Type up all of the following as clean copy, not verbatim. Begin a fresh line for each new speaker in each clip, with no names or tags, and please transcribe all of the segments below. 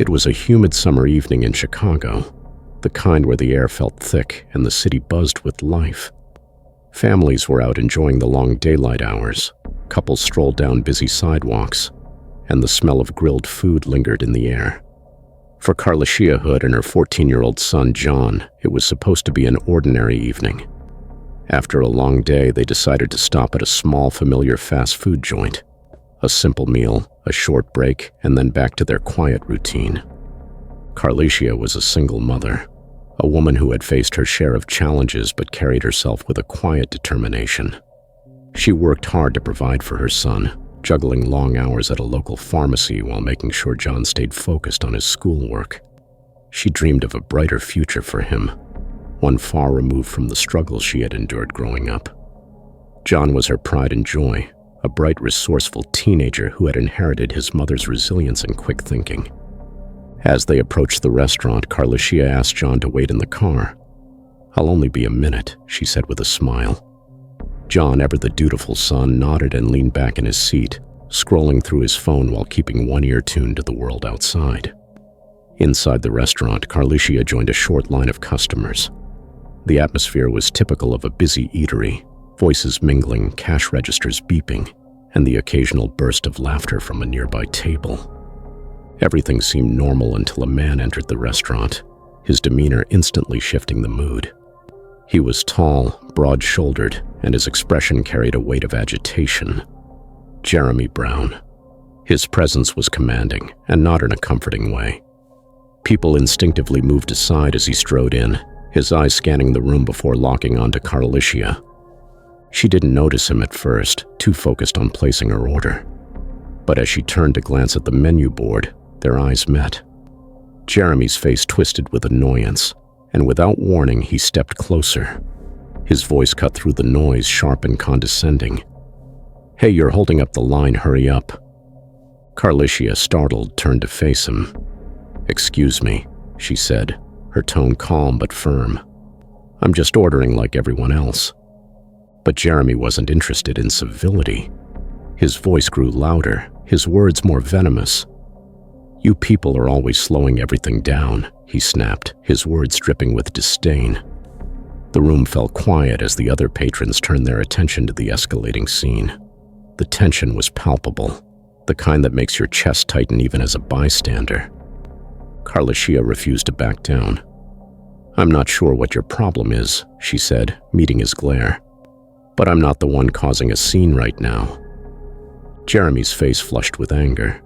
It was a humid summer evening in Chicago, the kind where the air felt thick and the city buzzed with life. Families were out enjoying the long daylight hours, couples strolled down busy sidewalks, and the smell of grilled food lingered in the air. For Carlishia Hood and her 14-year-old son, John, it was supposed to be an ordinary evening. After a long day, they decided to stop at a small, familiar fast food joint. A simple meal, a short break, and then back to their quiet routine. Carlishia was a single mother, a woman who had faced her share of challenges but carried herself with a quiet determination. She worked hard to provide for her son, juggling long hours at a local pharmacy while making sure John stayed focused on his schoolwork. She dreamed of a brighter future for him, one far removed from the struggles she had endured growing up. John was her pride and joy, a bright, resourceful teenager who had inherited his mother's resilience and quick thinking. As they approached the restaurant, Carlishia asked John to wait in the car. "I'll only be a minute," she said with a smile. John, ever the dutiful son, nodded and leaned back in his seat, scrolling through his phone while keeping one ear tuned to the world outside. Inside the restaurant, Carlishia joined a short line of customers. The atmosphere was typical of a busy eatery, voices mingling, cash registers beeping, and the occasional burst of laughter from a nearby table. Everything seemed normal until a man entered the restaurant, his demeanor instantly shifting the mood. He was tall, broad-shouldered, and his expression carried a weight of agitation. Jeremy Brown. His presence was commanding, and not in a comforting way. People instinctively moved aside as he strode in, his eyes scanning the room before locking onto Carlishia. She didn't notice him at first, too focused on placing her order. But as she turned to glance at the menu board, their eyes met. Jeremy's face twisted with annoyance, and without warning, he stepped closer. His voice cut through the noise, sharp and condescending. "Hey, you're holding up the line, hurry up." Carlishia, startled, turned to face him. "Excuse me," she said, her tone calm but firm. "I'm just ordering like everyone else." But Jeremy wasn't interested in civility. His voice grew louder, his words more venomous. "You people are always slowing everything down," he snapped, his words dripping with disdain. The room fell quiet as the other patrons turned their attention to the escalating scene. The tension was palpable, the kind that makes your chest tighten even as a bystander. Carlishia refused to back down. "I'm not sure what your problem is," she said, meeting his glare. "But I'm not the one causing a scene right now." Jeremy's face flushed with anger.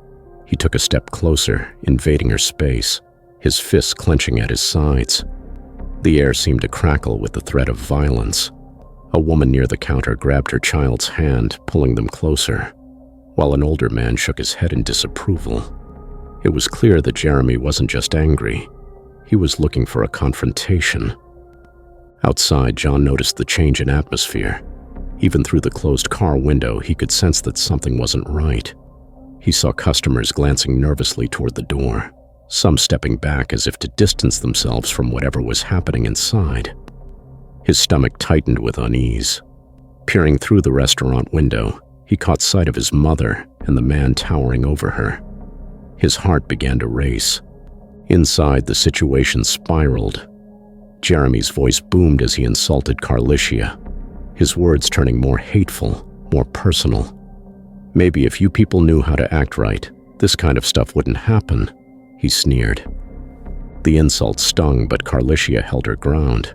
He took a step closer, invading her space, his fists clenching at his sides. The air seemed to crackle with the threat of violence. A woman near the counter grabbed her child's hand, pulling them closer, while an older man shook his head in disapproval. It was clear that Jeremy wasn't just angry. He was looking for a confrontation. Outside, John noticed the change in atmosphere. Even through the closed car window, he could sense that something wasn't right. He saw customers glancing nervously toward the door, some stepping back as if to distance themselves from whatever was happening inside. His stomach tightened with unease. Peering through the restaurant window, he caught sight of his mother and the man towering over her. His heart began to race. Inside, the situation spiraled. Jeremy's voice boomed as he insulted Carlishia, his words turning more hateful, more personal. "Maybe if you people knew how to act right, this kind of stuff wouldn't happen," he sneered. The insult stung, but Carlishia held her ground.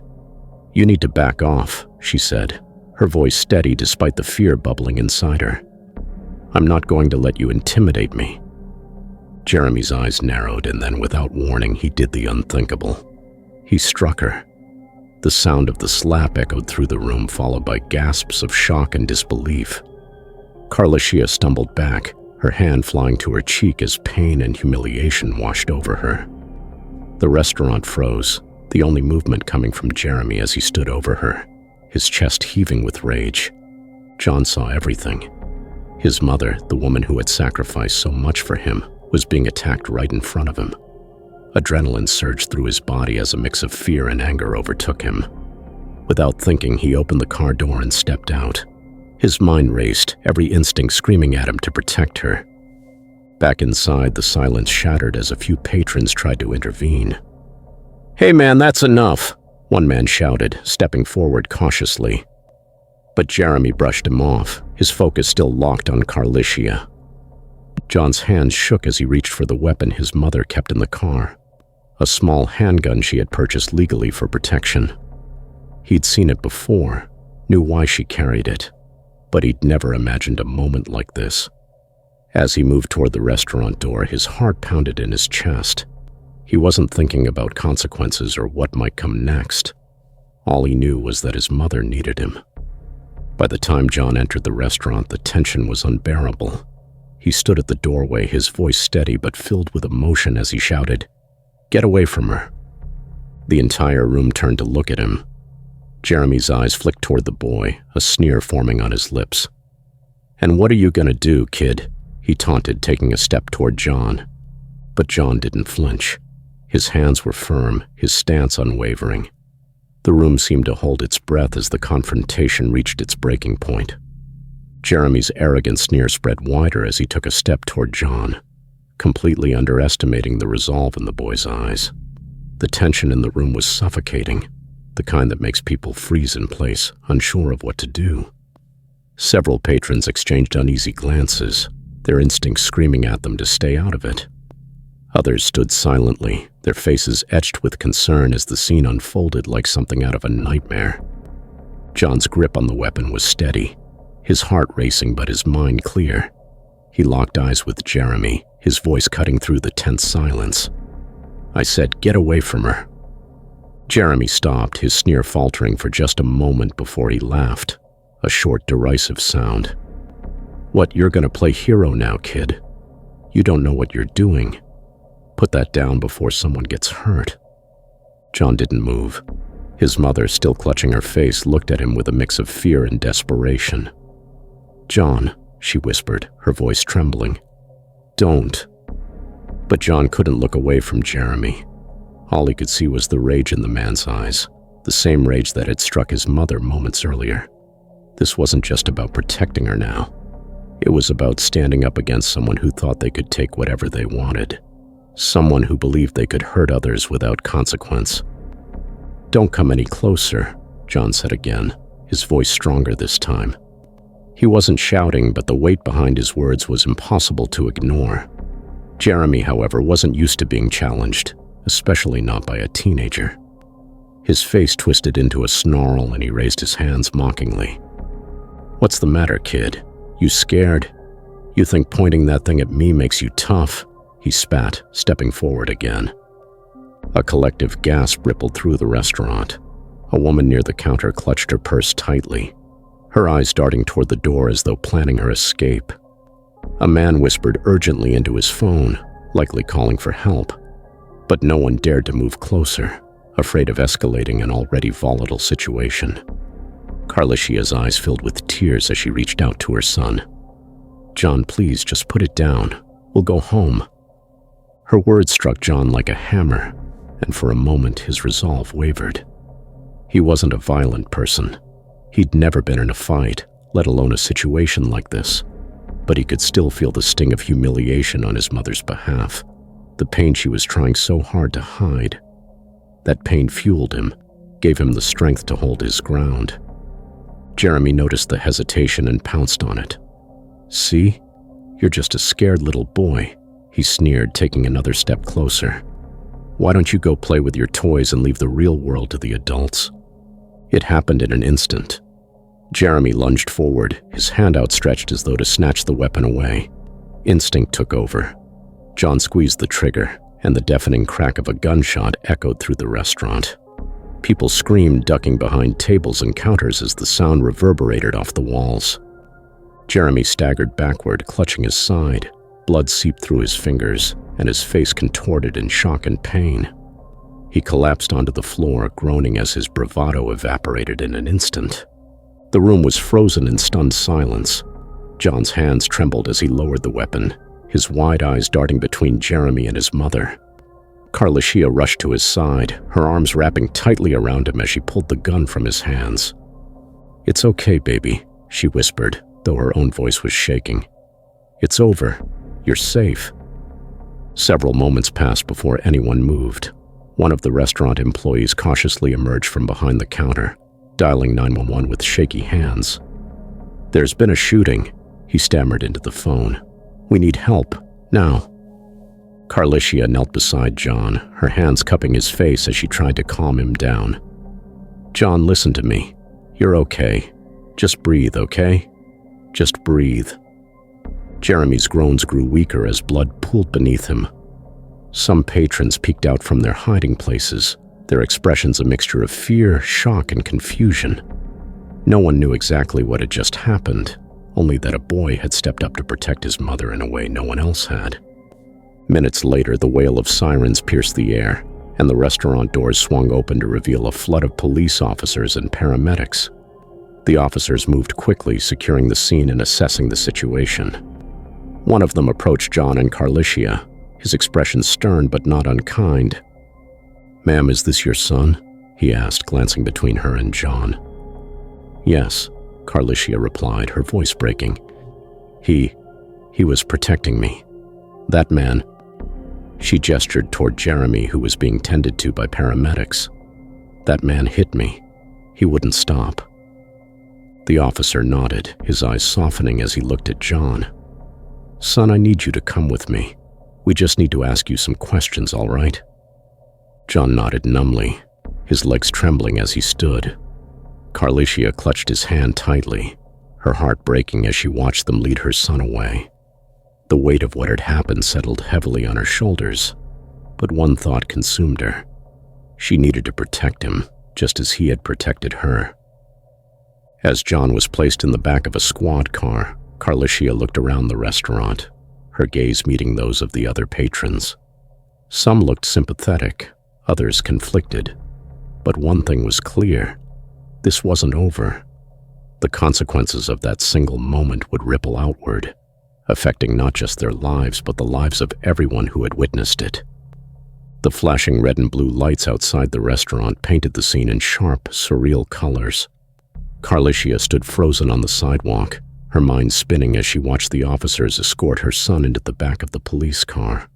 "You need to back off," she said, her voice steady despite the fear bubbling inside her. "I'm not going to let you intimidate me." Jeremy's eyes narrowed, and then without warning, he did the unthinkable. He struck her. The sound of the slap echoed through the room, followed by gasps of shock and disbelief. Carlishia stumbled back, her hand flying to her cheek as pain and humiliation washed over her. The restaurant froze, the only movement coming from Jeremy as he stood over her, his chest heaving with rage. John saw everything. His mother, the woman who had sacrificed so much for him, was being attacked right in front of him. Adrenaline surged through his body as a mix of fear and anger overtook him. Without thinking, he opened the car door and stepped out. His mind raced, every instinct screaming at him to protect her. Back inside, the silence shattered as a few patrons tried to intervene. "Hey man, that's enough," one man shouted, stepping forward cautiously. But Jeremy brushed him off, his focus still locked on Carlishia. John's hands shook as he reached for the weapon his mother kept in the car, a small handgun she had purchased legally for protection. He'd seen it before, knew why she carried it, but he'd never imagined a moment like this. As he moved toward the restaurant door, his heart pounded in his chest. He wasn't thinking about consequences or what might come next. All he knew was that his mother needed him. By the time John entered the restaurant, the tension was unbearable. He stood at the doorway, his voice steady but filled with emotion as he shouted, "Get away from her." The entire room turned to look at him. Jeremy's eyes flicked toward the boy, a sneer forming on his lips. "And what are you gonna do, kid?" he taunted, taking a step toward John. But John didn't flinch. His hands were firm, his stance unwavering. The room seemed to hold its breath as the confrontation reached its breaking point. Jeremy's arrogant sneer spread wider as he took a step toward John, completely underestimating the resolve in the boy's eyes. The tension in the room was suffocating, the kind that makes people freeze in place, unsure of what to do. Several patrons exchanged uneasy glances, their instincts screaming at them to stay out of it. Others stood silently, their faces etched with concern as the scene unfolded like something out of a nightmare. John's grip on the weapon was steady, his heart racing but his mind clear. He locked eyes with Jeremy, his voice cutting through the tense silence. "I said, get away from her." Jeremy stopped, his sneer faltering for just a moment before he laughed, a short, derisive sound. "What, you're gonna play hero now, kid? You don't know what you're doing. Put that down before someone gets hurt." John didn't move. His mother, still clutching her face, looked at him with a mix of fear and desperation. "John," she whispered, her voice trembling. "Don't." But John couldn't look away from Jeremy. All he could see was the rage in the man's eyes, the same rage that had struck his mother moments earlier. This wasn't just about protecting her now. It was about standing up against someone who thought they could take whatever they wanted. Someone who believed they could hurt others without consequence. "Don't come any closer," John said again, his voice stronger this time. He wasn't shouting, but the weight behind his words was impossible to ignore. Jeremy, however, wasn't used to being challenged, especially not by a teenager. His face twisted into a snarl and he raised his hands mockingly. "What's the matter, kid? You scared? You think pointing that thing at me makes you tough?" he spat, stepping forward again. A collective gasp rippled through the restaurant. A woman near the counter clutched her purse tightly, her eyes darting toward the door as though planning her escape. A man whispered urgently into his phone, likely calling for help. But no one dared to move closer, afraid of escalating an already volatile situation. Carlishia's eyes filled with tears as she reached out to her son. "John, please, just put it down. We'll go home." Her words struck John like a hammer, and for a moment his resolve wavered. He wasn't a violent person. He'd never been in a fight, let alone a situation like this. But he could still feel the sting of humiliation on his mother's behalf, the pain she was trying so hard to hide. That pain fueled him, gave him the strength to hold his ground. Jeremy noticed the hesitation and pounced on it. "See? You're just a scared little boy," he sneered, taking another step closer. "Why don't you go play with your toys and leave the real world to the adults?" It happened in an instant. Jeremy lunged forward, his hand outstretched as though to snatch the weapon away. Instinct took over. John squeezed the trigger, and the deafening crack of a gunshot echoed through the restaurant. People screamed, ducking behind tables and counters as the sound reverberated off the walls. Jeremy staggered backward, clutching his side. Blood seeped through his fingers, and his face contorted in shock and pain. He collapsed onto the floor, groaning as his bravado evaporated in an instant. The room was frozen in stunned silence. John's hands trembled as he lowered the weapon, his wide eyes darting between Jeremy and his mother. Carlishia rushed to his side, her arms wrapping tightly around him as she pulled the gun from his hands. "It's okay, baby," she whispered, though her own voice was shaking. "It's over. You're safe." Several moments passed before anyone moved. One of the restaurant employees cautiously emerged from behind the counter, dialing 911 with shaky hands. "There's been a shooting," he stammered into the phone. "We need help, now." Carlishia knelt beside John, her hands cupping his face as she tried to calm him down. "John, listen to me. You're okay. Just breathe, okay? Just breathe." Jeremy's groans grew weaker as blood pooled beneath him. Some patrons peeked out from their hiding places, their expressions a mixture of fear, shock, and confusion. No one knew exactly what had just happened, only that a boy had stepped up to protect his mother in a way no one else had. Minutes later, the wail of sirens pierced the air, and the restaurant doors swung open to reveal a flood of police officers and paramedics. The officers moved quickly, securing the scene and assessing the situation. One of them approached John and Carlishia, his expression stern but not unkind. "Ma'am, is this your son?" he asked, glancing between her and John. "Yes," Carlishia replied, her voice breaking. He was protecting me. That man." She gestured toward Jeremy, who was being tended to by paramedics. "That man hit me. He wouldn't stop." The officer nodded, his eyes softening as he looked at John. "Son, I need you to come with me. We just need to ask you some questions, all right?" John nodded numbly, his legs trembling as he stood. Carlishia clutched his hand tightly, her heart breaking as she watched them lead her son away. The weight of what had happened settled heavily on her shoulders, but one thought consumed her. She needed to protect him, just as he had protected her. As John was placed in the back of a squad car, Carlishia looked around the restaurant, her gaze meeting those of the other patrons. Some looked sympathetic, others conflicted. But one thing was clear: this wasn't over. The consequences of that single moment would ripple outward, affecting not just their lives but the lives of everyone who had witnessed it. The flashing red and blue lights outside the restaurant painted the scene in sharp, surreal colors. Carlishia stood frozen on the sidewalk, her mind spinning as she watched the officers escort her son into the back of the police car.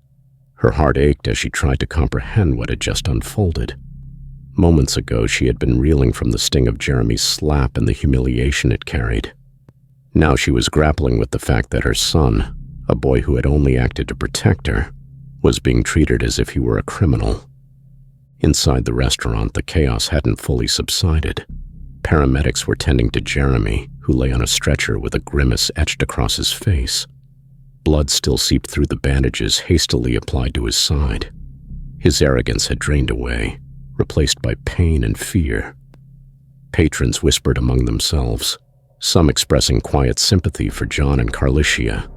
Her heart ached as she tried to comprehend what had just unfolded. Moments ago, she had been reeling from the sting of Jeremy's slap and the humiliation it carried. Now she was grappling with the fact that her son, a boy who had only acted to protect her, was being treated as if he were a criminal. Inside the restaurant, the chaos hadn't fully subsided. Paramedics were tending to Jeremy, who lay on a stretcher with a grimace etched across his face. Blood still seeped through the bandages hastily applied to his side. His arrogance had drained away, replaced by pain and fear. Patrons whispered among themselves, some expressing quiet sympathy for John and Carlishia,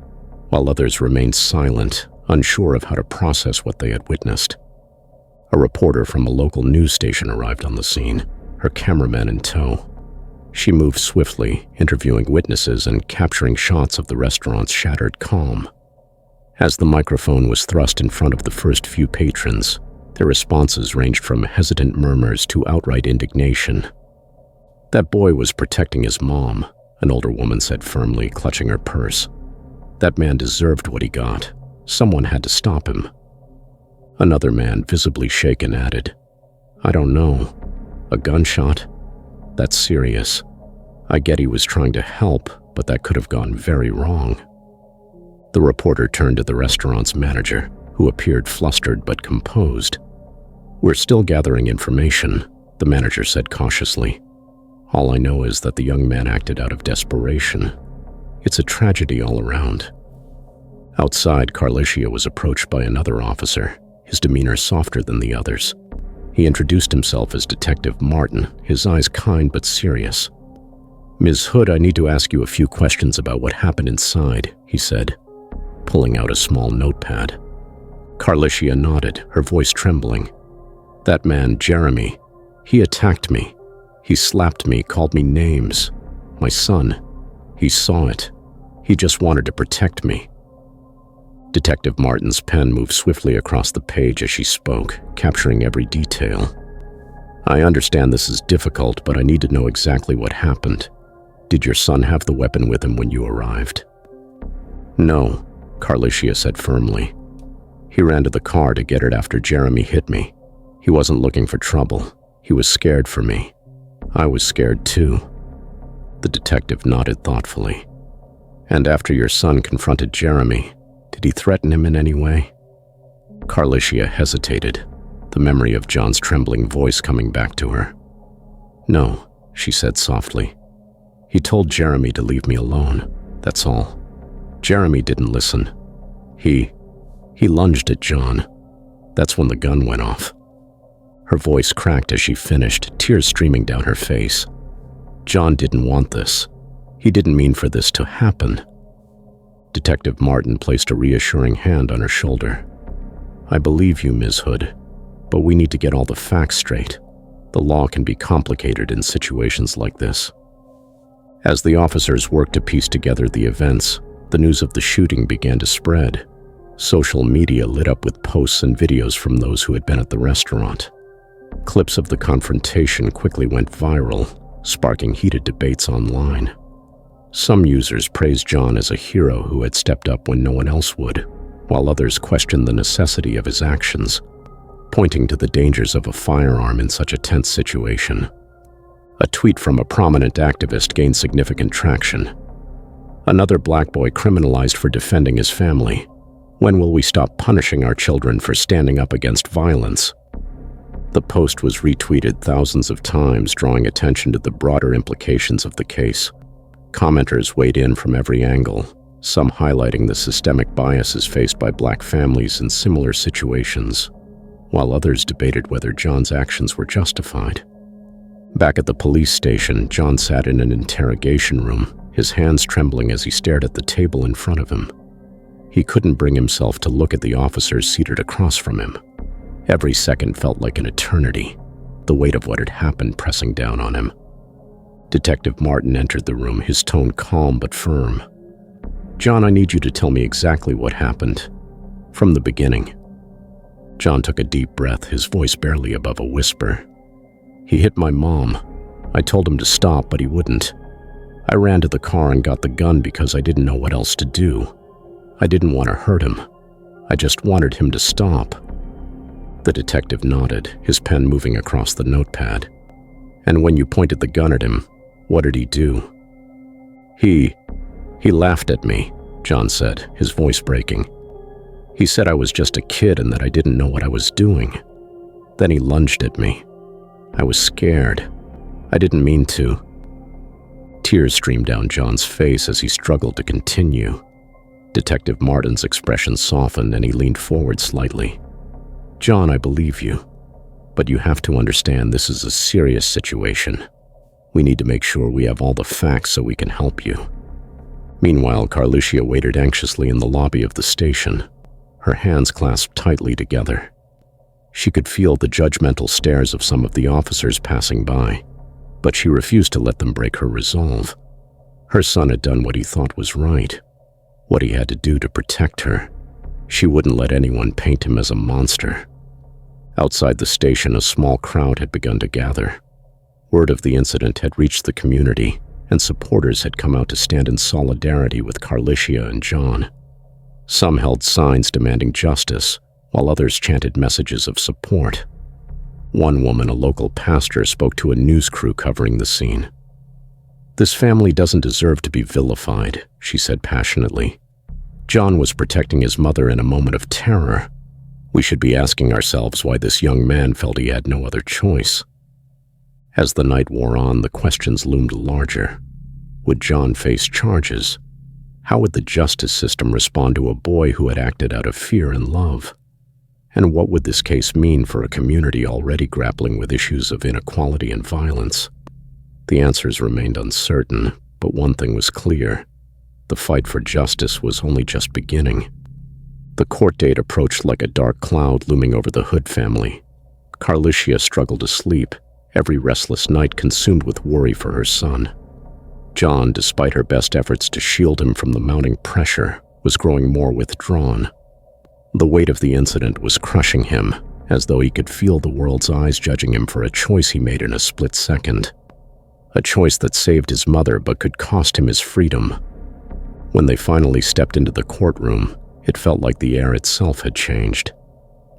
while others remained silent, unsure of how to process what they had witnessed. A reporter from a local news station arrived on the scene, her cameraman in tow. She moved swiftly, interviewing witnesses and capturing shots of the restaurant's shattered calm. As the microphone was thrust in front of the first few patrons, their responses ranged from hesitant murmurs to outright indignation. "That boy was protecting his mom," an older woman said firmly, clutching her purse. "That man deserved what he got. Someone had to stop him." Another man, visibly shaken, added, "I don't know. A gunshot? That's serious. I get he was trying to help, but that could have gone very wrong." The reporter turned to the restaurant's manager, who appeared flustered but composed. "We're still gathering information," the manager said cautiously. "All I know is that the young man acted out of desperation. It's a tragedy all around." Outside, Carlishia was approached by another officer, his demeanor softer than the others. He introduced himself as Detective Martin, his eyes kind but serious. "Ms. Hood, I need to ask you a few questions about what happened inside," he said, pulling out a small notepad. Carlishia nodded, her voice trembling. "That man, Jeremy, he attacked me. He slapped me, called me names. My son, he saw it. He just wanted to protect me." Detective Martin's pen moved swiftly across the page as she spoke, capturing every detail. "I understand this is difficult, but I need to know exactly what happened. Did your son have the weapon with him when you arrived?" "No. Carlishia said firmly. He ran to the car to get it after Jeremy hit me. He wasn't looking for trouble. He was scared for me. I was scared too. The detective nodded thoughtfully. And after your son confronted Jeremy, did he threaten him in any way? Carlishia hesitated, the memory of John's trembling voice coming back to her. No, she said softly. He told Jeremy to leave me alone, that's all. Jeremy didn't listen. He lunged at John. That's when the gun went off. Her voice cracked as she finished, tears streaming down her face. John didn't want this. He didn't mean for this to happen. Detective Martin placed a reassuring hand on her shoulder. I believe you, Ms. Hood, but we need to get all the facts straight. The law can be complicated in situations like this. As the officers worked to piece together the events, the news of the shooting began to spread. Social media lit up with posts and videos from those who had been at the restaurant. Clips of the confrontation quickly went viral, sparking heated debates online. Some users praised John as a hero who had stepped up when no one else would, while others questioned the necessity of his actions, pointing to the dangers of a firearm in such a tense situation. A tweet from a prominent activist gained significant traction. Another black boy criminalized for defending his family. When will we stop punishing our children for standing up against violence? The post was retweeted thousands of times, drawing attention to the broader implications of the case. Commenters weighed in from every angle, some highlighting the systemic biases faced by black families in similar situations, while others debated whether John's actions were justified. Back at the police station, John sat in an interrogation room, his hands trembling as he stared at the table in front of him. He couldn't bring himself to look at the officers seated across from him. Every second felt like an eternity, the weight of what had happened pressing down on him. Detective Martin entered the room, his tone calm but firm. John, I need you to tell me exactly what happened, from the beginning. John took a deep breath, his voice barely above a whisper. He hit my mom. I told him to stop, but he wouldn't. I ran to the car and got the gun because I didn't know what else to do. I didn't want to hurt him. I just wanted him to stop. The detective nodded, his pen moving across the notepad. And when you pointed the gun at him, what did he do? He laughed at me, John said, his voice breaking. He said I was just a kid and that I didn't know what I was doing. Then he lunged at me. I was scared. I didn't mean to. Tears streamed down John's face as he struggled to continue. Detective Martin's expression softened and he leaned forward slightly. John, I believe you, but you have to understand this is a serious situation. We need to make sure we have all the facts so we can help you. Meanwhile, Carlishia waited anxiously in the lobby of the station, her hands clasped tightly together. She could feel the judgmental stares of some of the officers passing by, but she refused to let them break her resolve. Her son had done what he thought was right, what he had to do to protect her. She wouldn't let anyone paint him as a monster. Outside the station, a small crowd had begun to gather. Word of the incident had reached the community, and supporters had come out to stand in solidarity with Carlishia and John. Some held signs demanding justice, while others chanted messages of support. One woman, a local pastor, spoke to a news crew covering the scene. This family doesn't deserve to be vilified, she said passionately. John was protecting his mother in a moment of terror. We should be asking ourselves why this young man felt he had no other choice. As the night wore on, the questions loomed larger. Would John face charges? How would the justice system respond to a boy who had acted out of fear and love? And what would this case mean for a community already grappling with issues of inequality and violence? The answers remained uncertain, but one thing was clear. The fight for justice was only just beginning. The court date approached like a dark cloud looming over the Hood family. Carlishia struggled to sleep, every restless night consumed with worry for her son. John, despite her best efforts to shield him from the mounting pressure, was growing more withdrawn. The weight of the incident was crushing him, as though he could feel the world's eyes judging him for a choice he made in a split second. A choice that saved his mother but could cost him his freedom. When they finally stepped into the courtroom, It felt like the air itself had changed.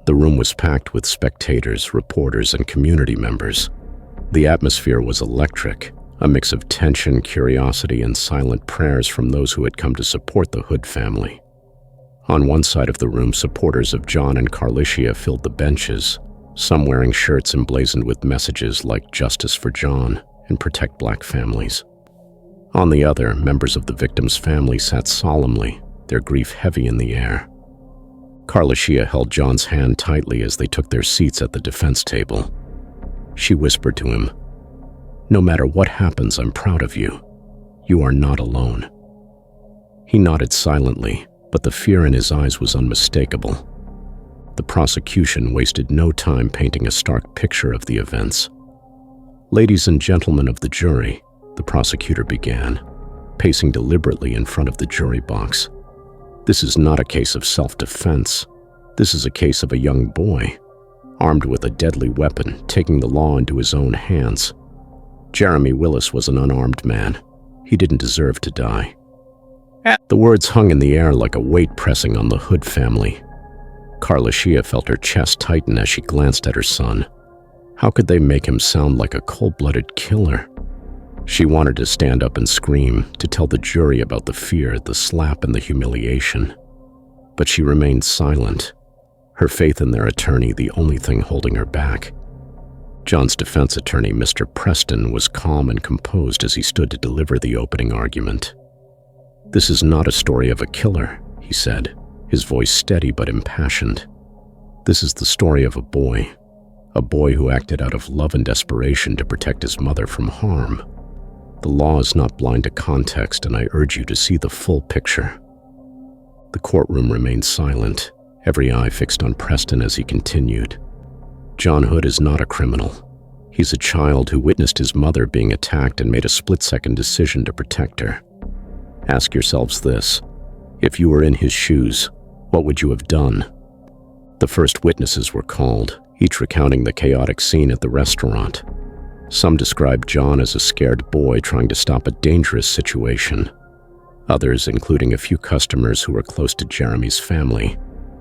The room was packed with spectators, reporters, and community members. The atmosphere was electric, a mix of tension, curiosity, and silent prayers from those who had come to support the Hood family. On one side of the room, supporters of John and Carlishia filled the benches, some wearing shirts emblazoned with messages like "Justice for John" and "Protect Black Families." On the other, members of the victim's family sat solemnly, their grief heavy in the air. Carlishia held John's hand tightly as they took their seats at the defense table. She whispered to him, "No matter what happens, I'm proud of you. You are not alone." He nodded silently, but the fear in his eyes was unmistakable. The prosecution wasted no time painting a stark picture of the events. "Ladies and gentlemen of the jury," the prosecutor began, pacing deliberately in front of the jury box. "This is not a case of self-defense. This is a case of a young boy, armed with a deadly weapon, taking the law into his own hands. Jeremy Willis was an unarmed man. He didn't deserve to die." The words hung in the air like a weight pressing on the Hood family. Carlishia felt her chest tighten as she glanced at her son. How could they make him sound like a cold-blooded killer? She wanted to stand up and scream, to tell the jury about the fear, the slap, and the humiliation. But she remained silent, her faith in their attorney the only thing holding her back. John's defense attorney, Mr. Preston, was calm and composed as he stood to deliver the opening argument. "This is not a story of a killer," he said, his voice steady but impassioned. "This is the story of a boy who acted out of love and desperation to protect his mother from harm. The law is not blind to context, and I urge you to see the full picture." The courtroom remained silent, every eye fixed on Preston as he continued. "John Hood is not a criminal. He's a child who witnessed his mother being attacked and made a split-second decision to protect her. Ask yourselves this: if you were in his shoes, what would you have done?" The first witnesses were called, each recounting the chaotic scene at the restaurant. Some described John as a scared boy trying to stop a dangerous situation. Others, including a few customers who were close to Jeremy's family,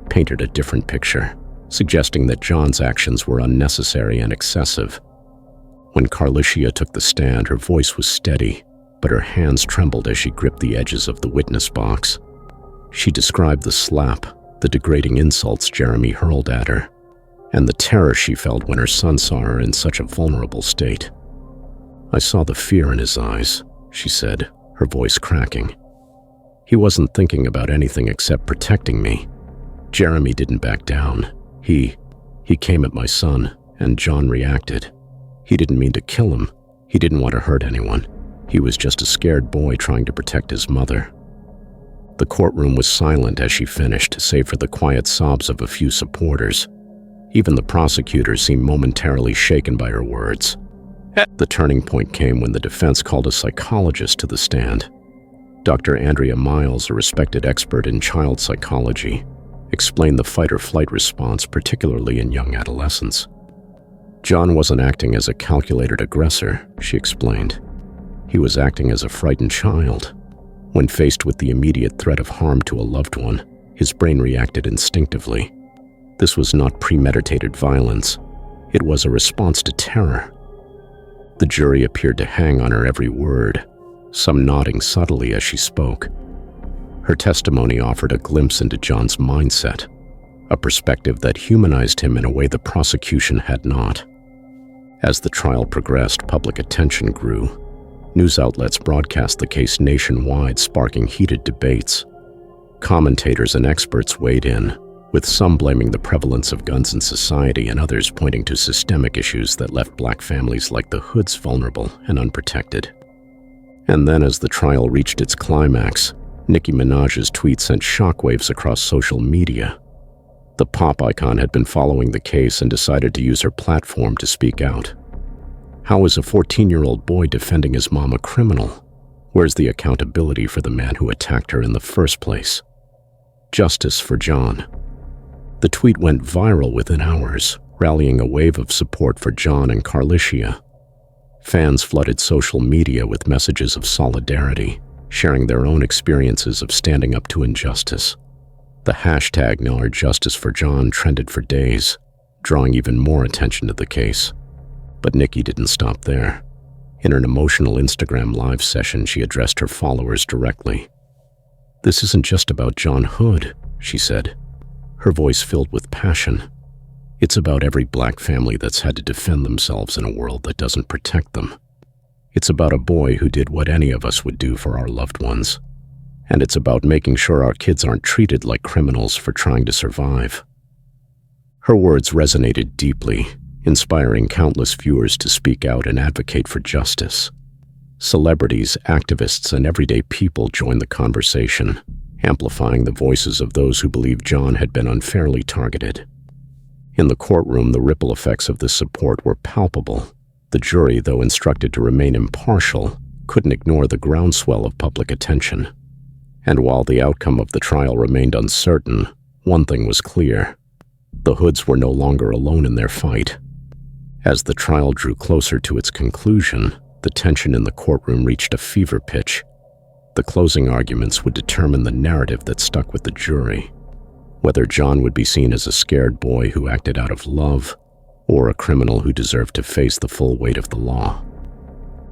painted a different picture, suggesting that John's actions were unnecessary and excessive. When Carlishia took the stand, her voice was steady, but her hands trembled as she gripped the edges of the witness box. She described the slap, the degrading insults Jeremy hurled at her, and the terror she felt when her son saw her in such a vulnerable state. "I saw the fear in his eyes," she said, her voice cracking. "He wasn't thinking about anything except protecting me. Jeremy didn't back down. He came at my son, and John reacted. He didn't mean to kill him. He didn't want to hurt anyone. He was just a scared boy trying to protect his mother." The courtroom was silent as she finished, save for the quiet sobs of a few supporters. Even the prosecutor seemed momentarily shaken by her words. The turning point came when the defense called a psychologist to the stand. Dr. Andrea Miles, a respected expert in child psychology, explained the fight-or-flight response, particularly in young adolescents. "John wasn't acting as a calculated aggressor," she explained. "He was acting as a frightened child. When faced with the immediate threat of harm to a loved one, his brain reacted instinctively. This was not premeditated violence. It was a response to terror." The jury appeared to hang on her every word, some nodding subtly as she spoke. Her testimony offered a glimpse into John's mindset, a perspective that humanized him in a way the prosecution had not. As the trial progressed, public attention grew. News outlets broadcast the case nationwide, sparking heated debates. Commentators and experts weighed in, with some blaming the prevalence of guns in society and others pointing to systemic issues that left Black families like the Hoods vulnerable and unprotected. And then, as the trial reached its climax, Nicki Minaj's tweet sent shockwaves across social media. The pop icon had been following the case and decided to use her platform to speak out. How is a 14-year-old boy defending his mom a criminal? Where's the accountability for the man who attacked her in the first place? Justice for John. The tweet went viral within hours, rallying a wave of support for John and Carlishia. Fans flooded social media with messages of solidarity, sharing their own experiences of standing up to injustice. The hashtag "Now Our Justice for John" trended for days, drawing even more attention to the case. But Nicki didn't stop there. In an emotional Instagram live session, she addressed her followers directly. "This isn't just about John Hood," she said, her voice filled with passion. "It's about every black family that's had to defend themselves in a world that doesn't protect them. It's about a boy who did what any of us would do for our loved ones. And it's about making sure our kids aren't treated like criminals for trying to survive." Her words resonated deeply, inspiring countless viewers to speak out and advocate for justice. Celebrities, activists, and everyday people joined the conversation, amplifying the voices of those who believe John had been unfairly targeted. In the courtroom, the ripple effects of this support were palpable. The jury, though instructed to remain impartial, couldn't ignore the groundswell of public attention. And while the outcome of the trial remained uncertain, one thing was clear: the Hoods were no longer alone in their fight. As the trial drew closer to its conclusion, the tension in the courtroom reached a fever pitch. The closing arguments would determine the narrative that stuck with the jury, whether John would be seen as a scared boy who acted out of love, or a criminal who deserved to face the full weight of the law.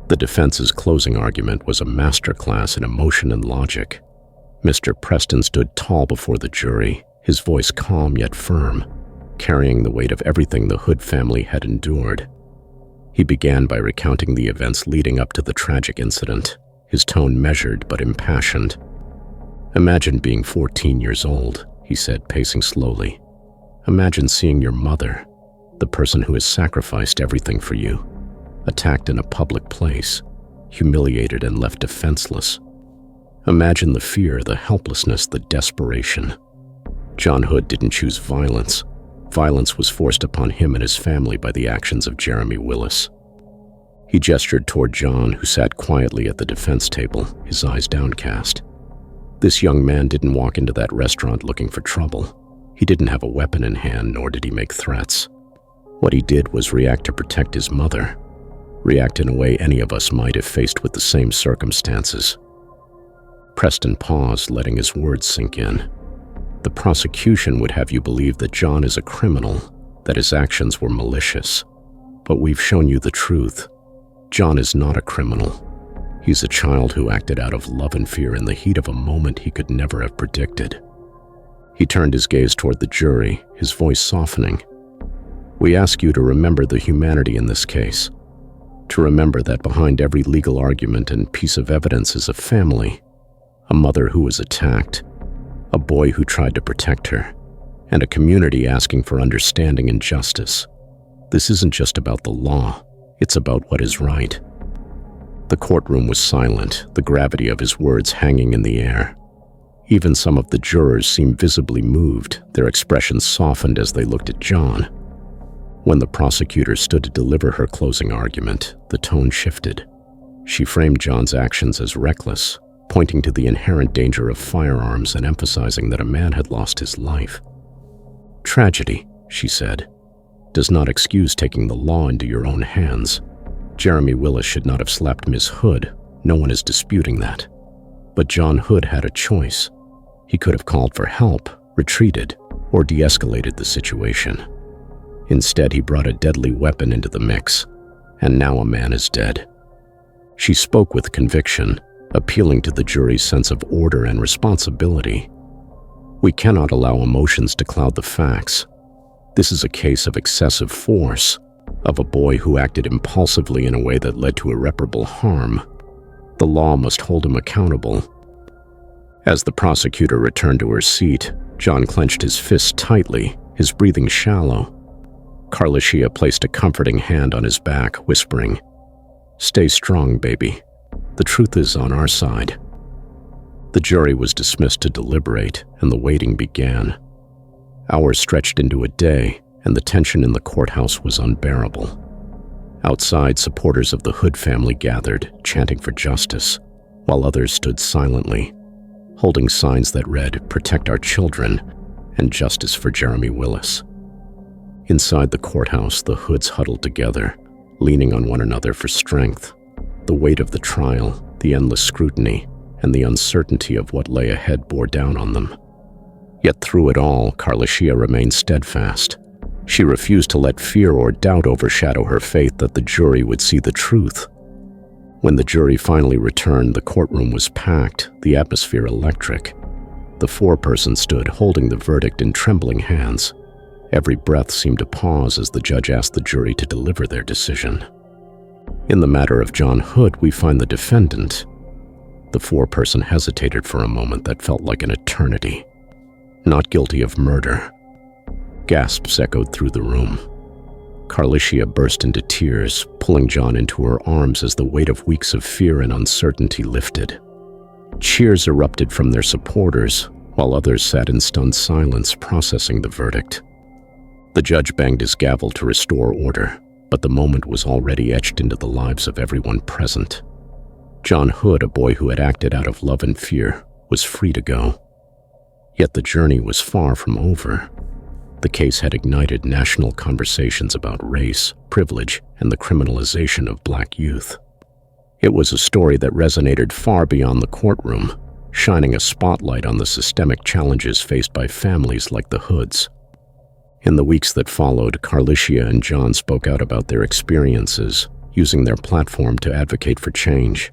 The defense's closing argument was a masterclass in emotion and logic. Mr. Preston stood tall before the jury, his voice calm yet firm, carrying the weight of everything the Hood family had endured. He began by recounting the events leading up to the tragic incident, his tone measured but impassioned. "Imagine being 14 years old," he said, pacing slowly. "Imagine seeing your mother, the person who has sacrificed everything for you, attacked in a public place, humiliated and left defenseless. Imagine the fear, the helplessness, the desperation. John Hood didn't choose violence. Violence was forced upon him and his family by the actions of Jeremy Willis." He gestured toward John, who sat quietly at the defense table, his eyes downcast. This young man didn't walk into that restaurant looking for trouble. He didn't have a weapon in hand, nor did he make threats. What he did was react to protect his mother, react in a way any of us might if faced with the same circumstances. Preston paused, letting his words sink in. "The prosecution would have you believe that John is a criminal, that his actions were malicious. But we've shown you the truth. John is not a criminal. He's a child who acted out of love and fear in the heat of a moment he could never have predicted." He turned his gaze toward the jury, his voice softening. "We ask you to remember the humanity in this case, to remember that behind every legal argument and piece of evidence is a family, a mother who was attacked, a boy who tried to protect her, and a community asking for understanding and justice. This isn't just about the law, it's about what is right." The courtroom was silent, the gravity of his words hanging in the air. Even some of the jurors seemed visibly moved, their expressions softened as they looked at John. When the prosecutor stood to deliver her closing argument, the tone shifted. She framed John's actions as reckless, pointing to the inherent danger of firearms and emphasizing that a man had lost his life. "Tragedy," she said, "does not excuse taking the law into your own hands. Jeremy Willis should not have slapped Miss Hood, no one is disputing that. But John Hood had a choice. He could have called for help, retreated, or de-escalated the situation. Instead, he brought a deadly weapon into the mix, and now a man is dead." She spoke with conviction, appealing to the jury's sense of order and responsibility. "We cannot allow emotions to cloud the facts. This is a case of excessive force, of a boy who acted impulsively in a way that led to irreparable harm. The law must hold him accountable." As the prosecutor returned to her seat, John clenched his fists tightly, his breathing shallow. Carlishia placed a comforting hand on his back, whispering, "Stay strong, baby. The truth is on our side." The jury was dismissed to deliberate, and the waiting began. Hours stretched into a day, and the tension in the courthouse was unbearable. Outside, supporters of the Hood family gathered, chanting for justice, while others stood silently, holding signs that read, "Protect our children," and "Justice for Jeremy Willis." Inside the courthouse, the Hoods huddled together, leaning on one another for strength. The weight of the trial, the endless scrutiny, and the uncertainty of what lay ahead bore down on them. Yet through it all, Carlishia remained steadfast. She refused to let fear or doubt overshadow her faith that the jury would see the truth. When the jury finally returned, the courtroom was packed, the atmosphere electric. The foreperson stood, holding the verdict in trembling hands. Every breath seemed to pause as the judge asked the jury to deliver their decision. In the matter of John Hood, we find the defendant. The foreperson hesitated for a moment that felt like an eternity. Not guilty of murder. Gasps echoed through the room. Carlishia burst into tears, pulling John into her arms as the weight of weeks of fear and uncertainty lifted. Cheers erupted from their supporters, while others sat in stunned silence, processing the verdict. The judge banged his gavel to restore order, but the moment was already etched into the lives of everyone present. John Hood, a boy who had acted out of love and fear, was free to go. Yet the journey was far from over. The case had ignited national conversations about race, privilege, and the criminalization of Black youth. It was a story that resonated far beyond the courtroom, shining a spotlight on the systemic challenges faced by families like the Hoods. In the weeks that followed, Carlishia and John spoke out about their experiences, using their platform to advocate for change.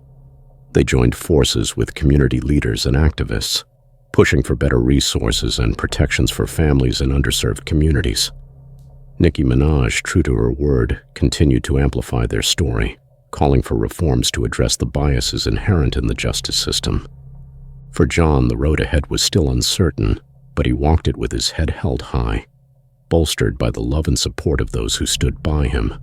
They joined forces with community leaders and activists, pushing for better resources and protections for families in underserved communities. Nicki Minaj, true to her word, continued to amplify their story, calling for reforms to address the biases inherent in the justice system. For John, the road ahead was still uncertain, but he walked it with his head held high, bolstered by the love and support of those who stood by him.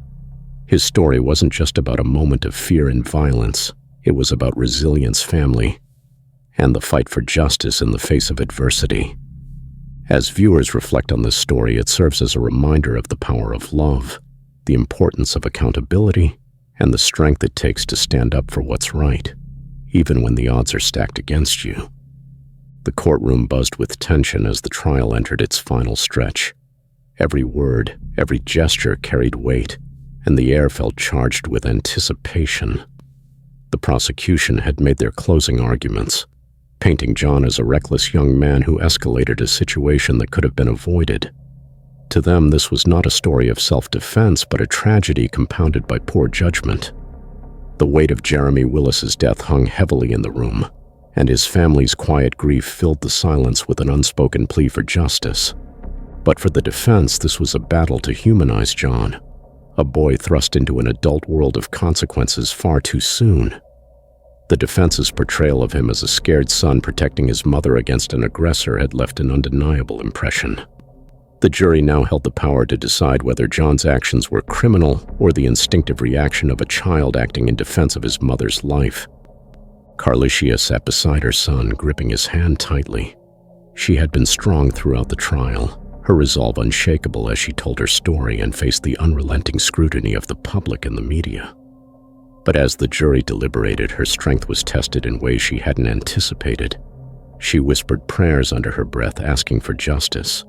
His story wasn't just about a moment of fear and violence, it was about resilience, family, and the fight for justice in the face of adversity. As viewers reflect on this story, it serves as a reminder of the power of love, the importance of accountability, and the strength it takes to stand up for what's right, even when the odds are stacked against you. The courtroom buzzed with tension as the trial entered its final stretch. Every word, every gesture carried weight, and the air felt charged with anticipation. The prosecution had made their closing arguments, painting John as a reckless young man who escalated a situation that could have been avoided. To them, this was not a story of self-defense, but a tragedy compounded by poor judgment. The weight of Jeremy Willis's death hung heavily in the room, and his family's quiet grief filled the silence with an unspoken plea for justice. But for the defense, this was a battle to humanize John, a boy thrust into an adult world of consequences far too soon. The defense's portrayal of him as a scared son protecting his mother against an aggressor had left an undeniable impression. The jury now held the power to decide whether John's actions were criminal or the instinctive reaction of a child acting in defense of his mother's life. Carlishia sat beside her son, gripping his hand tightly. She had been strong throughout the trial, her resolve unshakable as she told her story and faced the unrelenting scrutiny of the public and the media. But as the jury deliberated, her strength was tested in ways she hadn't anticipated. She whispered prayers under her breath, asking for justice,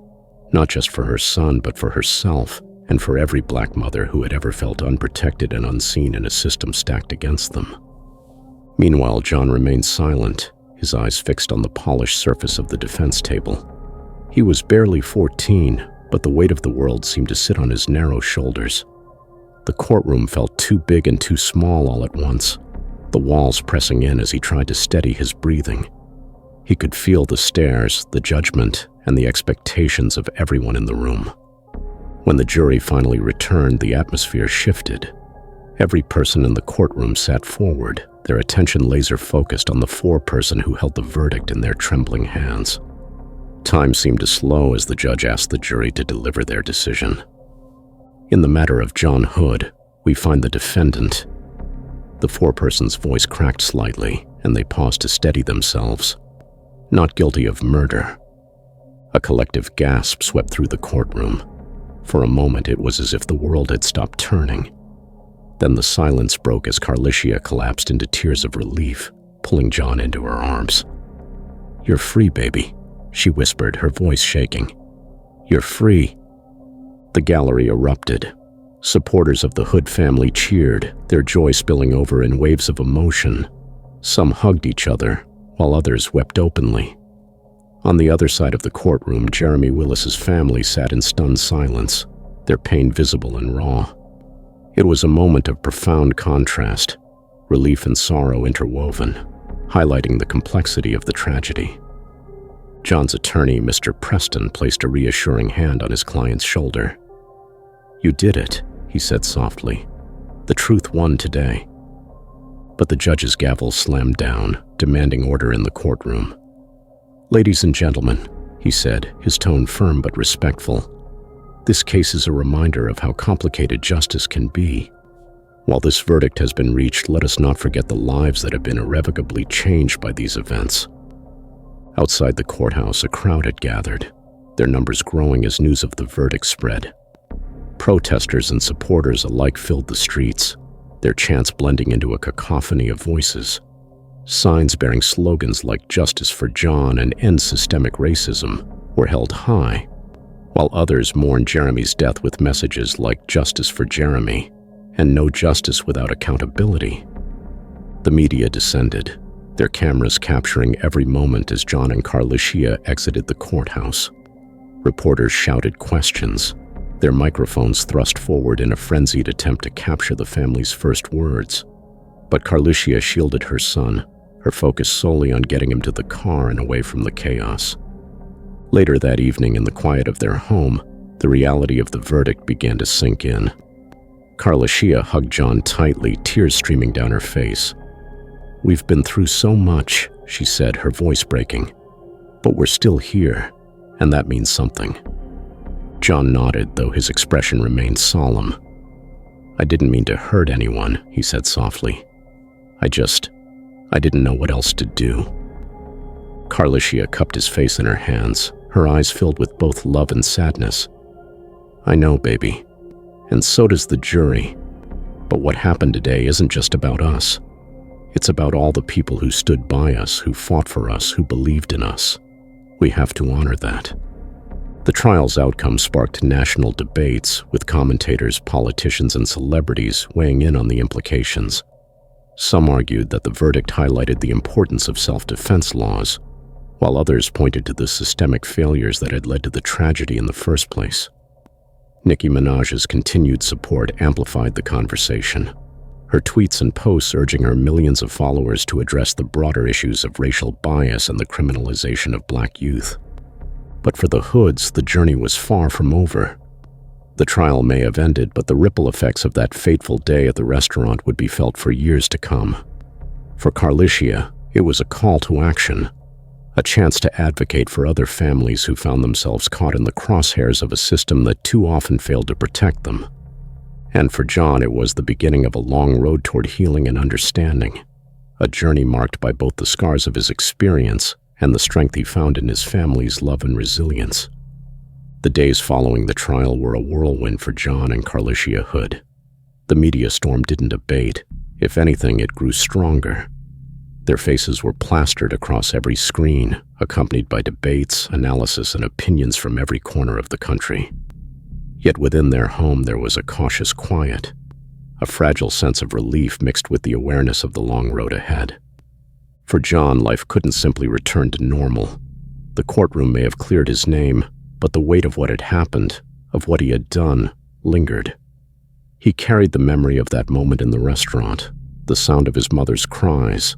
not just for her son, but for herself and for every Black mother who had ever felt unprotected and unseen in a system stacked against them. Meanwhile, John remained silent, his eyes fixed on the polished surface of the defense table. He was barely 14, but the weight of the world seemed to sit on his narrow shoulders. The courtroom felt too big and too small all at once, the walls pressing in as he tried to steady his breathing. He could feel the stares, the judgment, and the expectations of everyone in the room. When the jury finally returned, the atmosphere shifted. Every person in the courtroom sat forward, their attention laser-focused on the foreperson who held the verdict in their trembling hands. Time seemed to slow as the judge asked the jury to deliver their decision. In the matter of John Hood, we find the defendant. The foreperson's voice cracked slightly, and they paused to steady themselves. Not guilty of murder. A collective gasp swept through the courtroom. For a moment, it was as if the world had stopped turning. Then the silence broke as Carlishia collapsed into tears of relief, pulling John into her arms. "You're free, baby," she whispered, her voice shaking. "You're free." The gallery erupted. Supporters of the Hood family cheered, their joy spilling over in waves of emotion. Some hugged each other, while others wept openly. On the other side of the courtroom, Jeremy Willis's family sat in stunned silence, their pain visible and raw. It was a moment of profound contrast, relief and sorrow interwoven, highlighting the complexity of the tragedy. John's attorney, Mr. Preston, placed a reassuring hand on his client's shoulder. "You did it," he said softly. "The truth won today." But the judge's gavel slammed down, demanding order in the courtroom. "Ladies and gentlemen," he said, his tone firm but respectful, "this case is a reminder of how complicated justice can be. While this verdict has been reached, let us not forget the lives that have been irrevocably changed by these events." Outside the courthouse, a crowd had gathered, their numbers growing as news of the verdict spread. Protesters and supporters alike filled the streets, their chants blending into a cacophony of voices. Signs bearing slogans like "Justice for John" and "End Systemic Racism" were held high, while others mourned Jeremy's death with messages like "Justice for Jeremy" and "No justice without accountability." The media descended, their cameras capturing every moment as John and Carlishia exited the courthouse. Reporters shouted questions, their microphones thrust forward in a frenzied attempt to capture the family's first words. But Carlishia shielded her son, her focus solely on getting him to the car and away from the chaos. Later that evening, in the quiet of their home, the reality of the verdict began to sink in. Carlishia hugged John tightly, tears streaming down her face. "We've been through so much," she said, her voice breaking. "But we're still here, and that means something." John nodded, though his expression remained solemn. "I didn't mean to hurt anyone," he said softly. I didn't know what else to do." Carlishia cupped his face in her hands, her eyes filled with both love and sadness. "I know, baby. And so does the jury. But what happened today isn't just about us. It's about all the people who stood by us, who fought for us, who believed in us. We have to honor that." The trial's outcome sparked national debates, with commentators, politicians, and celebrities weighing in on the implications. Some argued that the verdict highlighted the importance of self-defense laws, while others pointed to the systemic failures that had led to the tragedy in the first place. Nicki Minaj's continued support amplified the conversation, her tweets and posts urging her millions of followers to address the broader issues of racial bias and the criminalization of Black youth. But for the Hoods, the journey was far from over. The trial may have ended, but the ripple effects of that fateful day at the restaurant would be felt for years to come. For Carlishia, it was a call to action, a chance to advocate for other families who found themselves caught in the crosshairs of a system that too often failed to protect them. And for John, it was the beginning of a long road toward healing and understanding, a journey marked by both the scars of his experience and the strength he found in his family's love and resilience. The days following the trial were a whirlwind for John and Carlishia Hood. The media storm didn't abate. If anything, it grew stronger. Their faces were plastered across every screen, accompanied by debates, analysis, and opinions from every corner of the country. Yet within their home there was a cautious quiet, a fragile sense of relief mixed with the awareness of the long road ahead. For John, life couldn't simply return to normal. The courtroom may have cleared his name, but the weight of what had happened, of what he had done, lingered. He carried the memory of that moment in the restaurant, the sound of his mother's cries,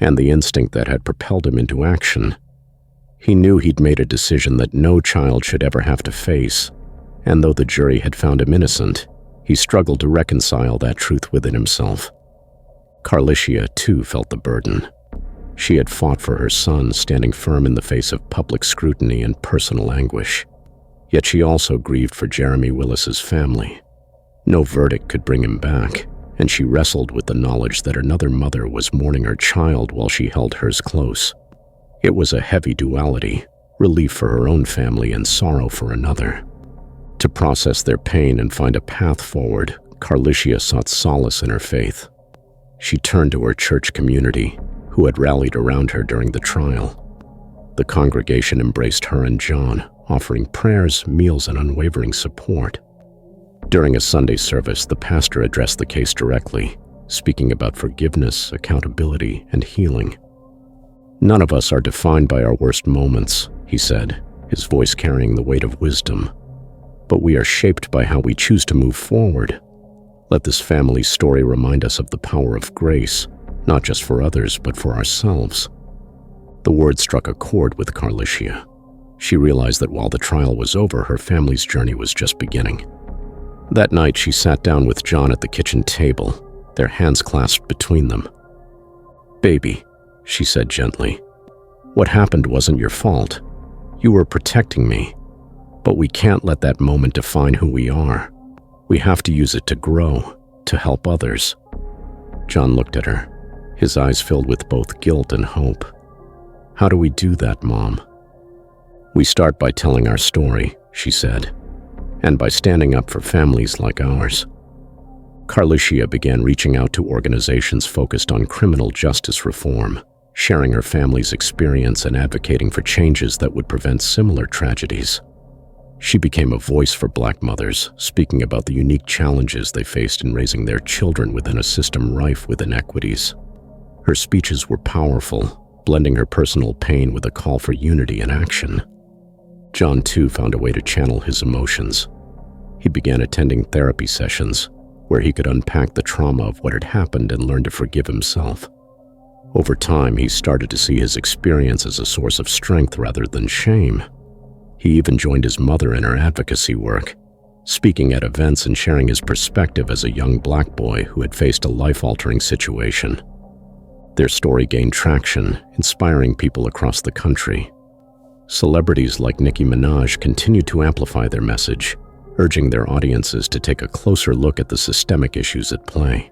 and the instinct that had propelled him into action. He knew he'd made a decision that no child should ever have to face, and though the jury had found him innocent, he struggled to reconcile that truth within himself. Carlishia, too, felt the burden. She had fought for her son, standing firm in the face of public scrutiny and personal anguish. Yet she also grieved for Jeremy Willis's family. No verdict could bring him back, and she wrestled with the knowledge that another mother was mourning her child while she held hers close. It was a heavy duality, relief for her own family and sorrow for another. To process their pain and find a path forward, Carlishia sought solace in her faith. She turned to her church community, who had rallied around her during the trial. The congregation embraced her and John, offering prayers, meals, and unwavering support. During a Sunday service, the pastor addressed the case directly, speaking about forgiveness, accountability, and healing. "None of us are defined by our worst moments," he said, his voice carrying the weight of wisdom. "But we are shaped by how we choose to move forward. Let this family's story remind us of the power of grace, not just for others, but for ourselves." The word struck a chord with Carlishia. She realized that while the trial was over, her family's journey was just beginning. That night, she sat down with John at the kitchen table, their hands clasped between them. "Baby," she said gently, "what happened wasn't your fault. You were protecting me. But we can't let that moment define who we are. We have to use it to grow, to help others." John looked at her, his eyes filled with both guilt and hope. "How do we do that, Mom?" "We start by telling our story," she said, "and by standing up for families like ours." Carlishia began reaching out to organizations focused on criminal justice reform, sharing her family's experience and advocating for changes that would prevent similar tragedies. She became a voice for Black mothers, speaking about the unique challenges they faced in raising their children within a system rife with inequities. Her speeches were powerful, blending her personal pain with a call for unity and action. John, too, found a way to channel his emotions. He began attending therapy sessions, where he could unpack the trauma of what had happened and learn to forgive himself. Over time, he started to see his experience as a source of strength rather than shame. He even joined his mother in her advocacy work, speaking at events and sharing his perspective as a young Black boy who had faced a life-altering situation. Their story gained traction, inspiring people across the country. Celebrities like Nicki Minaj continued to amplify their message, urging their audiences to take a closer look at the systemic issues at play.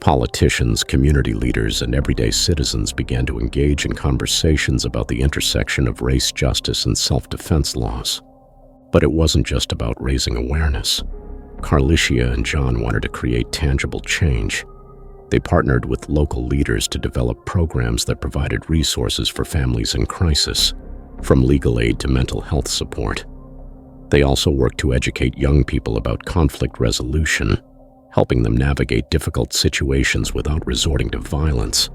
Politicians, community leaders, and everyday citizens began to engage in conversations about the intersection of race justice and self-defense laws. But it wasn't just about raising awareness. Carlishia and John wanted to create tangible change. They partnered with local leaders to develop programs that provided resources for families in crisis, from legal aid to mental health support. They also worked to educate young people about conflict resolution, helping them navigate difficult situations without resorting to violence.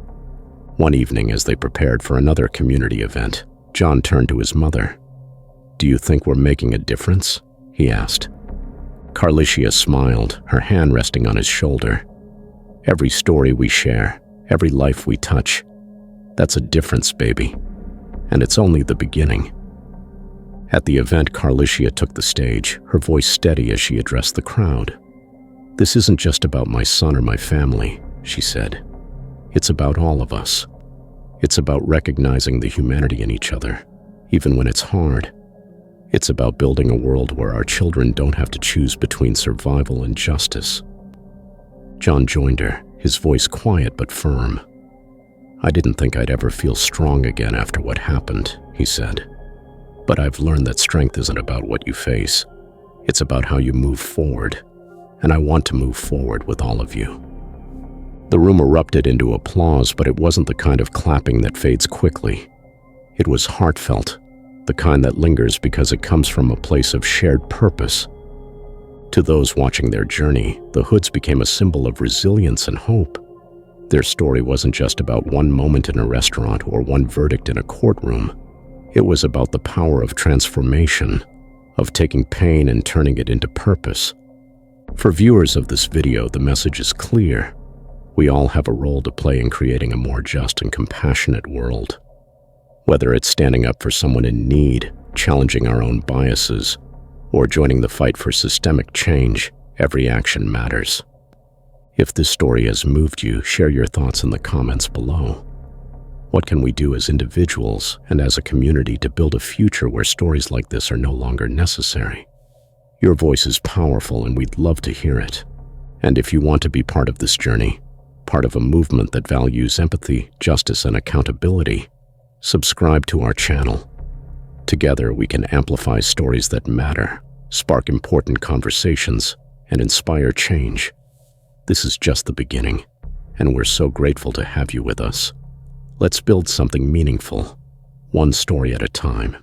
One evening, as they prepared for another community event, John turned to his mother. "Do you think we're making a difference?" he asked. Carlishia smiled, her hand resting on his shoulder. "Every story we share, every life we touch, that's a difference, baby. And it's only the beginning." At the event, Carlishia took the stage, her voice steady as she addressed the crowd. "This isn't just about my son or my family," she said. "It's about all of us. It's about recognizing the humanity in each other, even when it's hard. It's about building a world where our children don't have to choose between survival and justice." John joined her, his voice quiet but firm. "I didn't think I'd ever feel strong again after what happened," he said. "But I've learned that strength isn't about what you face. It's about how you move forward. And I want to move forward with all of you." The room erupted into applause, but it wasn't the kind of clapping that fades quickly. It was heartfelt, the kind that lingers because it comes from a place of shared purpose. To those watching their journey, the Hoods became a symbol of resilience and hope. Their story wasn't just about one moment in a restaurant or one verdict in a courtroom. It was about the power of transformation, of taking pain and turning it into purpose. For viewers of this video, the message is clear. We all have a role to play in creating a more just and compassionate world. Whether it's standing up for someone in need, challenging our own biases, or joining the fight for systemic change, every action matters. If this story has moved you, share your thoughts in the comments below. What can we do as individuals and as a community to build a future where stories like this are no longer necessary? Your voice is powerful and we'd love to hear it. And if you want to be part of this journey, part of a movement that values empathy, justice, and accountability, subscribe to our channel. Together, we can amplify stories that matter, spark important conversations, and inspire change. This is just the beginning, and we're so grateful to have you with us. Let's build something meaningful, one story at a time.